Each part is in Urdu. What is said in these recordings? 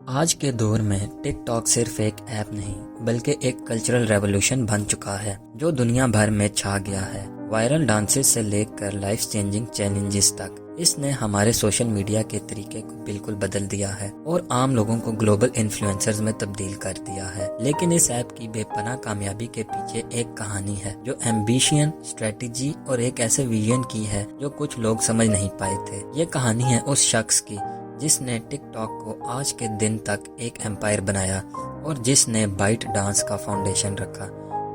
آج کے دور میں ٹک ٹاک صرف ایک ایپ نہیں بلکہ ایک کلچرل ریولوشن بن چکا ہے جو دنیا بھر میں چھا گیا ہے۔ وائرل ڈانسز سے لے کر لائف چینجنگ چیلنجز تک اس نے ہمارے سوشل میڈیا کے طریقے کو بالکل بدل دیا ہے اور عام لوگوں کو گلوبل انفلوئنسرز میں تبدیل کر دیا ہے۔ لیکن اس ایپ کی بے پناہ کامیابی کے پیچھے ایک کہانی ہے جو ایمبیشن، اسٹریٹجی اور ایک ایسے ویژن کی ہے جو کچھ لوگ سمجھ نہیں پائے تھے۔ یہ کہانی ہے اس شخص کی جس نے ٹک ٹاک کو آج کے دن تک ایک ایمپائر بنایا اور جس نے بائٹ ڈانس کا فاؤنڈیشن رکھا،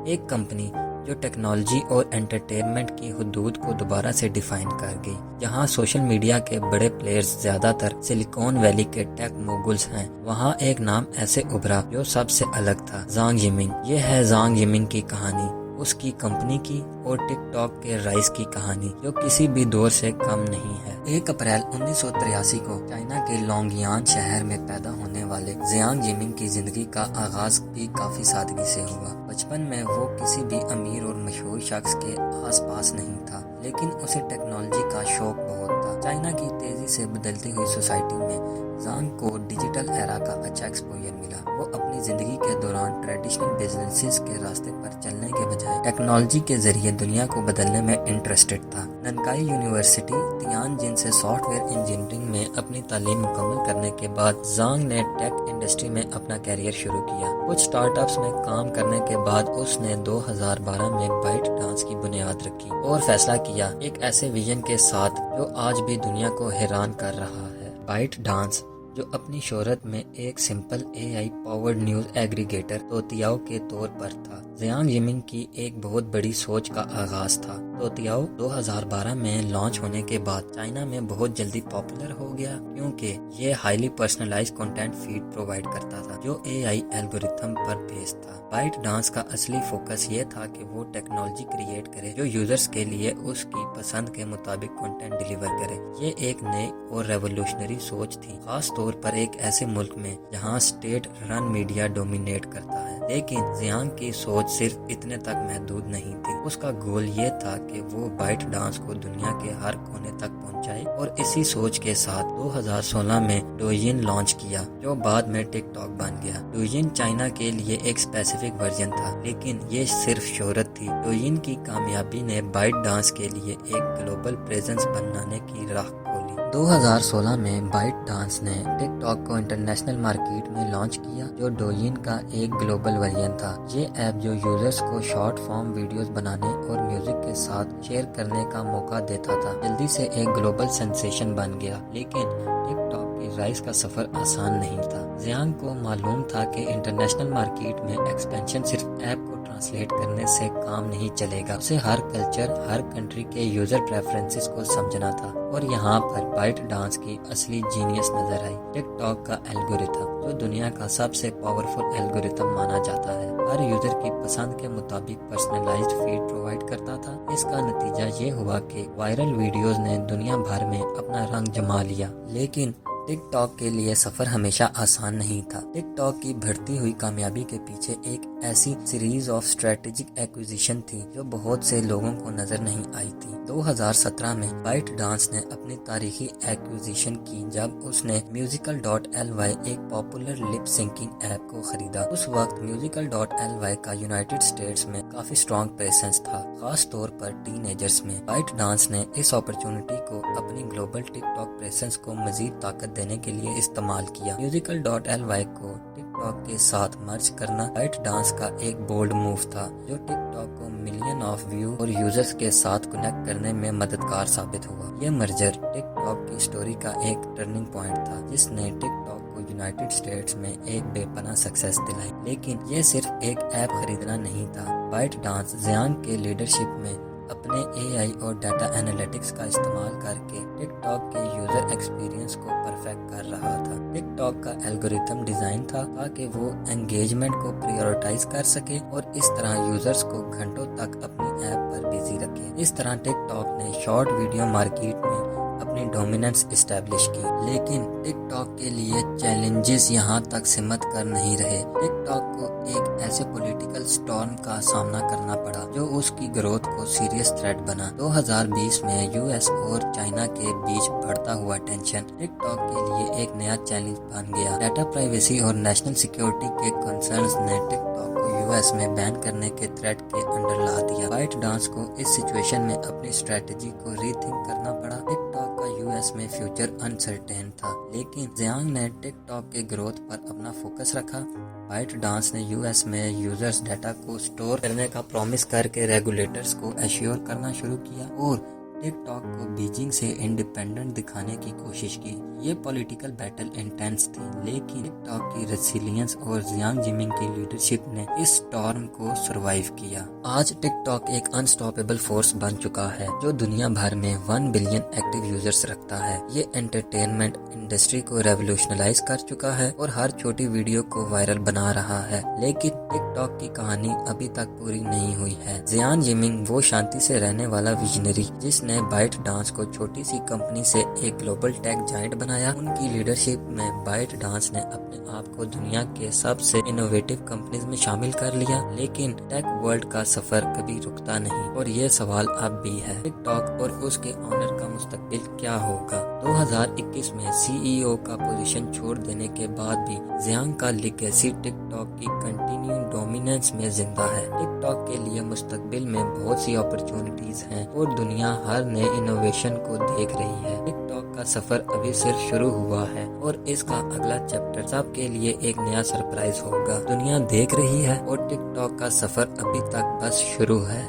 ایک کمپنی جو ٹیکنالوجی اور انٹرٹینمنٹ کی حدود کو دوبارہ سے ڈیفائن کر گئی۔ جہاں سوشل میڈیا کے بڑے پلیئرز زیادہ تر سلیکون ویلی کے ٹیک موگلز ہیں، وہاں ایک نام ایسے ابھرا جو سب سے الگ تھا: زانگ یمنگ۔ یہ ہے زانگ یمنگ کی کہانی، اس کی کمپنی کی اور ٹک ٹاک کے رائز کی کہانی جو کسی بھی دور سے کم نہیں ہے۔ 1 اپریل 1983 کو چائنا کے لونگیان شہر میں پیدا ہونے والے زیانگ یمنگ کی زندگی کا آغاز بھی کافی سادگی سے ہوا۔ بچپن میں وہ کسی بھی امیر اور مشہور شخص کے آس پاس نہیں تھا، لیکن اسے ٹیکنالوجی کا شوق بہت تھا۔ چائنا کی تیزی سے بدلتی ہوئی سوسائٹی میں زانگ کو ڈیجیٹل ایرا کا اچھا ایکسپوژر ملا۔ وہ اپنی زندگی کے دوران ٹریڈیشنل بزنسز کے راستے پر چلنے کے بجائے ٹیکنالوجی کے ذریعے دنیا کو بدلنے میں انٹرسٹڈ تھا۔ ننکائی یونیورسٹی تیان جن سے سافٹ ویئر انجینئرنگ میں اپنی تعلیم مکمل کرنے کے بعد زانگ نے ٹیک انڈسٹری میں اپنا کیریئر شروع کیا۔ کچھ سٹارٹ اپس میں کام کرنے کے بعد اس نے 2012 میں بائٹ ڈانس کی بنیاد رکھی اور فیصلہ کیا، ایک ایسے ویژن کے ساتھ جو آج بھی دنیا کو حیران کر رہا ہے۔ بائٹ ڈانس، جو اپنی شہرت میں ایک simple AI powered news aggregator Toutiao کے طور پر تھا، زیانگ یمنگ کی ایک بہت بڑی سوچ کا آغاز تھا۔ توتیاؤ 2012 میں لانچ ہونے کے بعد چائنا میں بہت جلدی پاپولر ہو گیا کیونکہ یہ highly personalize content feed provide کرتا تھا جو AI الگورتھم پر بیسڈ تھا۔ بائٹ ڈانس کا اصلی فوکس یہ تھا کہ وہ ٹیکنالوجی کریٹ کرے جو یوزرز کے لیے اس کی پسند کے مطابق کنٹینٹ ڈیلیور کرے۔ یہ ایک نئی اور ریولوشنری سوچ تھی، خاص طور پر ایک ایسے ملک میں جہاں اسٹیٹ رن میڈیا ڈومینیٹ کرتا ہے۔ لیکن زیانگ کی سوچ صرف اتنے تک محدود نہیں تھی، اس کا گول یہ تھا کہ وہ بائٹ ڈانس کو دنیا کے ہر کونے تک پہنچائے، اور اسی سوچ کے ساتھ 2016 میں ڈویین لانچ کیا جو بعد میں ٹک ٹاک بن گیا۔ ڈویین چائنا کے لیے ایک اسپیسیفک ورژن تھا، لیکن یہ صرف شہرت تھی۔ ڈویین کی کامیابی نے بائٹ ڈانس کے لیے ایک گلوبل پریزنس بنانے کی راہ کھولی۔ 2016 میں بائٹ ڈانس نے ٹک ٹاک کو انٹرنیشنل مارکیٹ میں لانچ کیا جو ڈویین کا ایک گلوبل ورژن تھا۔ یہ ایپ جو یوزرز کو شارٹ فارم ویڈیوز بنانے اور میوزک کے ساتھ شیئر کرنے کا موقع دیتا تھا، جلدی سے ایک گلوبل سینسیشن بن گیا۔ لیکن ٹک ٹاک کی رائز کا سفر آسان نہیں تھا۔ زیانگ کو معلوم تھا کہ انٹرنیشنل مارکیٹ میں ایکسپینشن صرف ایپ کو ٹرانسلیٹ کرنے سے کام نہیں چلے گا، اسے ہر کلچر، ہر کنٹری کے یوزر پریفرنسز کو سمجھنا تھا۔ اور یہاں پر بائٹ ڈانس کی اصلی جینیس نظر آئی، ٹک ٹاک کا الگورتھم، جو دنیا کا سب سے پاورفل الگورتھم مانا جاتا ہے۔ ہر یوزر کی پسند کے مطابق پرسنلائزڈ فیڈ پرووائڈ کرتا تھا۔ اس کا نتیجہ یہ ہوا کہ وائرل ویڈیوز نے دنیا بھر میں اپنا رنگ جما لیا۔ لیکن ٹک ٹاک کے لیے سفر ہمیشہ آسان نہیں تھا۔ ٹک ٹاک کی بڑھتی ہوئی کامیابی کے پیچھے ایک ایسی سیریز آف اسٹریٹجک ایکوزیشن تھی جو بہت سے لوگوں کو نظر نہیں آئی تھی۔ 2017 میں بائٹ ڈانس نے اپنی تاریخی ایکوزیشن کی جب اس نے Musical.ly، ایک پاپولر لپ سنکنگ ایپ کو خریدا۔ اس وقت Musical.ly کا یونائٹڈ اسٹیٹس میں کافی اسٹرانگ پریزنس تھا، خاص طور پر ٹین ایجرز میں۔ بائٹ ڈانس نے اس اپرچونٹی کو اپنی گلوبل ٹک ٹاک پریزنس کو مزید طاقت دینے کے لیے استعمال کیا۔ Musical.ly کو ٹک ٹاک کے ساتھ مرج کرنا بائٹ ڈانس کا ایک بولڈ موو تھا جو ٹک ٹاک کو ملین آف ویو اور یوزرز کے ساتھ کنیکٹ کرنے میں مددگار ثابت ہوا۔ یہ مرجر ٹک ٹاک کی سٹوری کا ایک ٹرننگ پوائنٹ تھا جس نے ٹک ٹاک کو یونائٹڈ اسٹیٹس میں ایک بے پناہ سکسیس دلائی۔ لیکن یہ صرف ایک ایپ خریدنا نہیں تھا۔ بائٹ ڈانس زیانگ کے لیڈرشپ میں اپنے AI اور ڈیٹا انالیٹکس کا استعمال کر کے ٹک ٹاک کے یوزر ایکسپیرینس کو پرفیکٹ کر رہا تھا۔ ٹک ٹاک کا الگورتھم ڈیزائن تھا تاکہ وہ انگیجمنٹ کو پریورٹائز کر سکے اور اس طرح یوزرز کو گھنٹوں تک اپنی ایپ پر بزی رکھے۔ اس طرح ٹک ٹاک نے شارٹ ویڈیو مارکیٹ میں اپنی ڈومیننس اسٹیبلش کی، لیکن ٹک ٹاک کے لیے چیلنجز یہاں تک سمٹ کر نہیں رہے۔ ٹک ٹاک کو ایک ایسے پولیٹیکل سٹارم کا سامنا کرنا پڑا جو اس کی گروتھ کو سیریس تھریٹ بنا۔ 2020 میں یو ایس اور چائنا کے بیچ بڑھتا ہوا ٹینشن ٹک ٹاک کے لیے ایک نیا چیلنج بن گیا۔ ڈیٹا پرائیویسی اور نیشنل سیکیورٹی کے کنسرنز نے ٹک ٹاک کو یو ایس میں بین کرنے کے تھریٹ کے انڈر لا دیا۔ بائٹ ڈانس کو اس سچویشن میں اپنی اسٹریٹجی کو ری تھنک کرنا پڑا۔ ٹک ٹاک کا یو ایس میں فیوچر انسرٹین تھا، لیکن زیانگ نے ٹک ٹاک کے گروتھ پر اپنا فوکس رکھا۔ بائٹ ڈانس نے یو ایس میں یوزرز ڈیٹا کو سٹور کرنے کا پرومس کر کے ریگولیٹرز کو ایشور کرنا شروع کیا اور ٹک ٹاک کو بیجنگ سے انڈیپینڈنٹ دکھانے کی کوشش کی۔ یہ پولیٹیکل بیٹل انٹینس تھی، لیکن ٹک ٹاک کی ریسیلینس اور زیانگ جمنگ کی لیڈرشپ نے اس سٹارم کو سروائیو کیا۔ آج ٹک ٹاک ایک انسٹاپیبل فورس بن چکا ہے جو دنیا بھر میں 1 بلین ایکٹیو یوزرز رکھتا ہے۔ یہ انٹرٹینمنٹ انڈسٹری کو ریولوشنلائز کر چکا ہے اور ہر چھوٹی ویڈیو کو وائرل بنا رہا ہے، لیکن ٹک ٹاک کی کہانی ابھی تک پوری نہیں ہوئی ہے۔ زیانگ جمنگ وہ شانتی سے رہنے والا ویژنری جس نے بائٹ ڈانس کو چھوٹی سی کمپنی سے ایک گلوبل ٹیک جائنٹ بنایا۔ ان کی لیڈرشپ میں بائٹ ڈانس نے اپنے آپ کو دنیا کے سب سے انوویٹو کمپنیز میں شامل کر لیا، لیکن ٹیک ورلڈ کا سفر کبھی رکتا نہیں اور یہ سوال اب بھی ہے، ٹک ٹاک اور اس کے آنر کا مستقبل کیا ہوگا؟ 2021 میں سی ای او کا پوزیشن چھوڑ دینے کے بعد بھی زیانگ کا لیگیسی ٹک ٹاک کی کنٹینیو ڈومیننس میں زندہ ہے۔ ٹک ٹاک کے لیے مستقبل میں بہت سی اپرچونٹیز ہیں اور دنیا ہر نئے انوویشن کو دیکھ رہی ہے۔ ٹک ٹاک کا سفر ابھی صرف شروع ہوا ہے اور اس کا اگلا چیپٹر سب کے لیے ایک نیا سرپرائز ہوگا۔ دنیا دیکھ رہی ہے اور ٹک ٹاک کا سفر ابھی تک بس شروع ہے۔